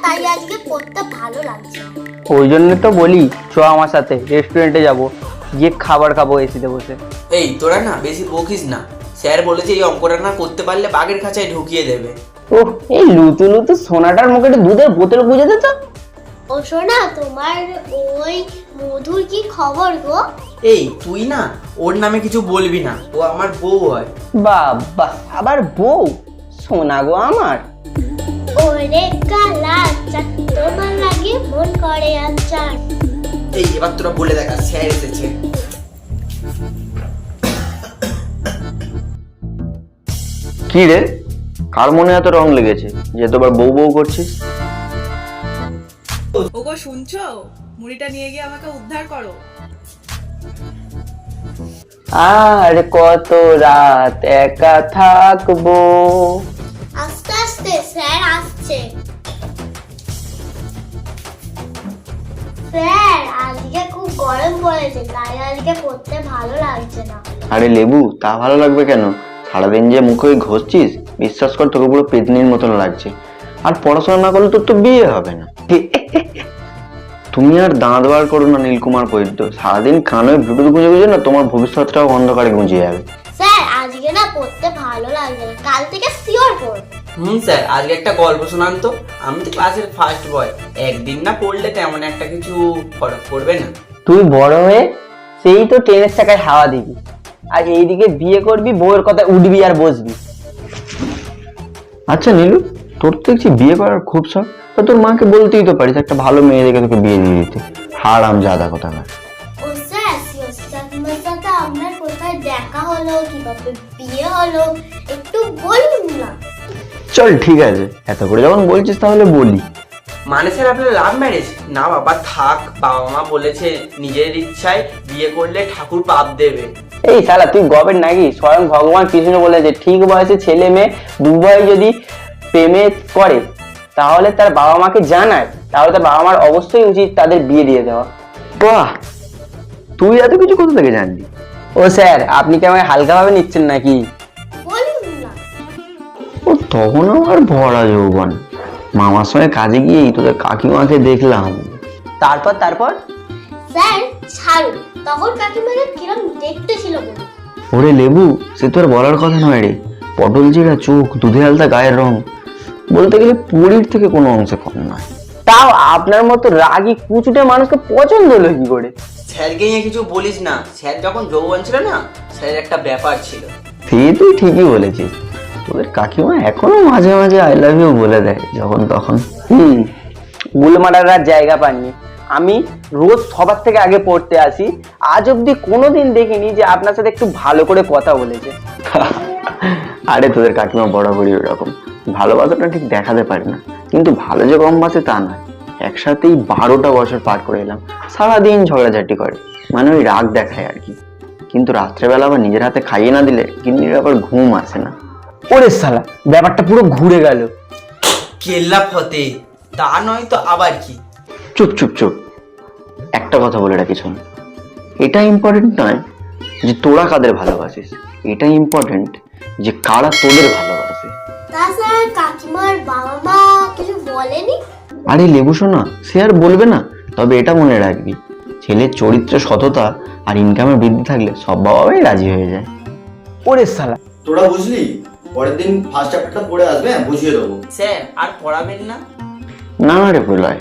তাই আজকে পড়তে ভালো লাগছে। ওই জন্য তো বলি চ আমার সাথে রেস্টুরেন্টে যাব, গিয়ে খাবার খাবো এসিতে বসে। এই তোরা না বেশি বকিস না, স্যার বলেছে এই অঙ্কটা না করতে পারলে বাঘের খাঁচায় ঢুকিয়ে দেবে। ওহ, এই লুতু লুতু সোনাটার মুখে একটু দুধের বোতল বুঝে দে তো। ও শোনা, তোমার ওই মধুর কি খবর গো? এই তুই না ওর নামে কিছু বলবি না, ও আমার বউ হয়। বাবা, আবার বউ? সোনা গো আমার। ওরে কালা চাঁদ তোমার লাগে মন করে আচার। এই এবার তোরা বলে দেখা, স্যার এসেছে। কি রে, কার মনে এত রং লেগেছে যে তোবার বউ বউ করছিস? ওগো শুনছো, মুড়িটা নিয়ে গিয়ে আমাকে উদ্ধার করো। আর কত রাত একা থাকবো। আস্তে আস্তে স্যার আসছে। স্যার আজকে খুব গরম পড়েছে, তাই আজকে পড়তে ভালো লাগছে না। আরে লেবু, তা ভালো লাগবে কেন? সারাদিন যে মুখে ওই ঘষছিস, বিশ্বাস কর তোকে পুরো পেতনির মতন লাগছে। আর পড়াশোনা না করলে তোর তো বিয়ে হবে না। তুমি আর দাঁত বার করো না নীলকুমার বৈদ্য, সারাদিন কানে ব্লুটুথ গুঁজে গুঁজে না তোমার ভবিষ্যৎটাও অন্ধকারে গুঁজে যাবে। স্যার আজকে না পড়তে ভালো লাগছে না, কাল থেকে শিওর পড়ব। স্যার আজকে একটা গল্প শোনান তো, আমি তো ক্লাসের ফার্স্ট বয়, একদিন না পড়লে তেমন একটা কিছু ফরক পড়বে না। তুই বড় হয়ে সেই তো ট্রেনের চাকায় হাওয়া দিবি, আর এইদিকে বিয়ে করবি, বউয়ের কথা উঠবি আর বসবি। আচ্ছা নীলু, তোর তো দেখছি বিয়ে করার খুব শখ, তা তোর মাকে বলতেই তো পারিস একটা ভালো মেয়ে দেখে তোকে বিয়ে দিয়ে দিতে। হারাম জাদা কথা না। ও স্যার, সিওস্তার সাথে আপনার কোথায় দেখা হলো, কিভাবে বিয়ে হলো, একটু বলুন না। চল ঠিক আছে, এত করে যখন বলছিস তাহলে বলি। মানে স্যার আপনার লাভ ম্যারেজ? না বাবা থাক, বাবা মা বলেছে নিজের ইচ্ছায় বিয়ে করলে ঠাকুর পাপ দেবে। এই শালা তুই গবের নাকি? স্বয়ং ভগবান কৃষ্ণ বলেছে ঠিক বয়সে ছেলে মেয়ে উভয় যদি প্রেমে করে তাহলে তার বাবা মাকে জানায়, তাহলে তার বাবা মার অবশ্যই উচিত তাদের বিয়ে দিয়ে দেওয়া। বাহ, তুই এত কিছু কোথা থেকে জানবি? ও স্যার, আপনি কি আমাকে হালকাভাবে নিচ্ছেন নাকি? বলুন না। ও তখন আমার ভরা যৌবন, মামার সঙ্গে কাজে গিয়েই তোদের কাকিমাকে দেখলাম। তারপর তারপর স্যার ছাড়ুন, তখন কাকিমাকে কিরম দেখতে ছিল বলুন। ওরে লেবু, সে তোর বলার কথা নয় রে। পটল জিরা চোখ, দুধে আলতা গায়ের রং, বলতে গেলে পুরীর থেকে কোনো অংশে কম নয়। তাও আপনার মতো রাগী কুচুটে মানুষকে পছন্দ হলো কি করে? স্যারকে নিয়ে কিছু বলিস না, স্যার যখন যৌবন ছিল না, স্যারের একটা ব্যাপার ছিল। তুই ঠিকই বলেছিস, তোদের কাকিমা এখনো মাঝে মাঝে আই লাভ ইউ বলে দেয় যখন তখন। গুলমারার আর জায়গা পাননি। আমি রোজ সবার থেকে আগে পড়তে আসি, আজ অব্দি কোনোদিন দেখিনি যে আপনার সাথে একটু ভালো করে কথা বলেছে। আরে তোদের কাকিমা বরাবরই ওরকম, ভালোবাসাটা ঠিক দেখাতে পারে না, কিন্তু ভালো যে কম বাসে তা নয়। একসাথেই 12টা বছর পার করে এলাম, সারাদিন ঝগড়াঝাটি করে, মানে ওই রাগ দেখায় আর কি। কিন্তু রাত্রেবেলা আবার নিজের হাতে খাইয়ে না দিলে গিন্নির আবার ঘুম আসে না। ওরে শালা, ব্যাপারটা পুরো ঘুরে গেল। কেল্লা ফতে, তা নয় তো আবার কি? চুপ চুপ চুপ, একটা কথা বলে রাখি শোন, এটা ইম্পর্টেন্ট নয় যে তোরা কাদের ভালোবাসিস, এটা ইম্পর্টেন্ট যে কারা তোদের ভালোবাসে। তাছাড়া কাকিমার বাবা মা কিছু বলেনি? আরে লেবু শোনা, সে আর বলবে না, তবে এটা মনে রাখবি, ছেলের চরিত্র, সততা আর ইনকামের বৃদ্ধি থাকলে সব বাবা মাই রাজি হয়ে যায়। ওরে শালা, তোরা বুঝলি? পরের দিন ফার্স্ট চ্যাপ্টারটা পড়ে আসবে, বুঝিয়ে দেবো। স্যার আর পড়াবেন না? না না রে প্রলয়,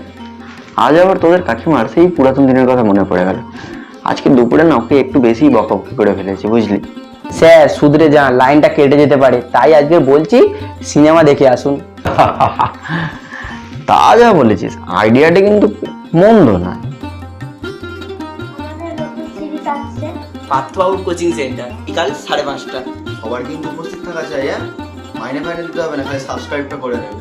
আজ আবার তোদের কাকিমার সেই পুরাতন দিনের কথা মনে পড়ে গেল। আজকে দুপুরে না ওকে একটু বেশি বকাবকি করে ফেলেছি, বুঝলি? স্যার শুধরে যান, লাইনটা কেটে যেতে পারে, তাই আজকে বলছি সিনেমা দেখে আসুন। তা যা বলেছিস, আইডিয়াটা কিন্তু মন্দ না। আমাদের নতুন সিরিজ আসছে। পাত্রবাবুর কোচিং সেন্টার, বিকাল 5:30। সবার কিন্তু উপস্থিত থাকা চাই, হ্যাঁ? মাইনে ফাইনে দিতে হবে না, খালি সাবস্ক্রাইবটা করে নেবে।